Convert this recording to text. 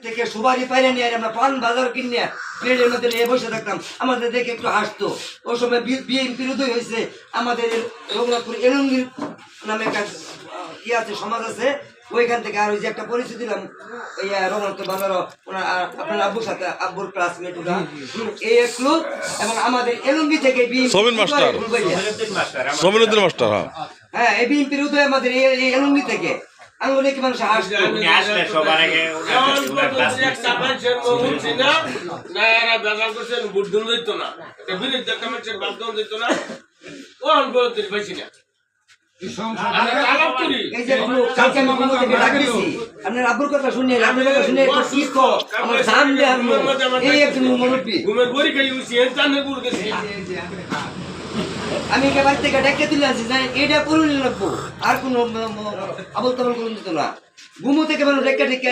থেকে সুবারি পাইরে নিয়ে আমরা পান বাজার কিনে প্লেটের মধ্যে নিয়ে বসে থাকতাম, আমাদের দেখে একটু হাসতো। ওই সময় বিএনপির উদয় হয়েছে, আমাদের রঘুনাথপুর এলঙ্গির নামে একটা আছে, সমাজ আছে, ওইখান থেকে আর ওই যে একটা পরিচয় দিলাম এই রঘুনাথপুর বাজার ওনার আপনার আব্বুর সাথে, আব্বুর ক্লাসমেট ওরা, এই একলু এবং আমাদের এলঙ্গি থেকে সমিন মাস্টার, সমিনুদ্দিন মাস্টার। হ্যাঁ, এই বিএনপির উদয় আমাদের এই এলঙ্গি থেকে। আঙুলে কি মানুষ হাসতো? আসলে সবার আগে আপনার আব্বুর কথা শুনে, আপনার কথা শুনে আমার দাম এই একজন মুরব্বী। আমি বাড়ি থেকে ডেকে তুলে আসি, এটা পুরুল লাগবো, আর কোনো আবল তাবল করুন দিত না। ঘুমো থেকে মানুষ ডেকে ডেকে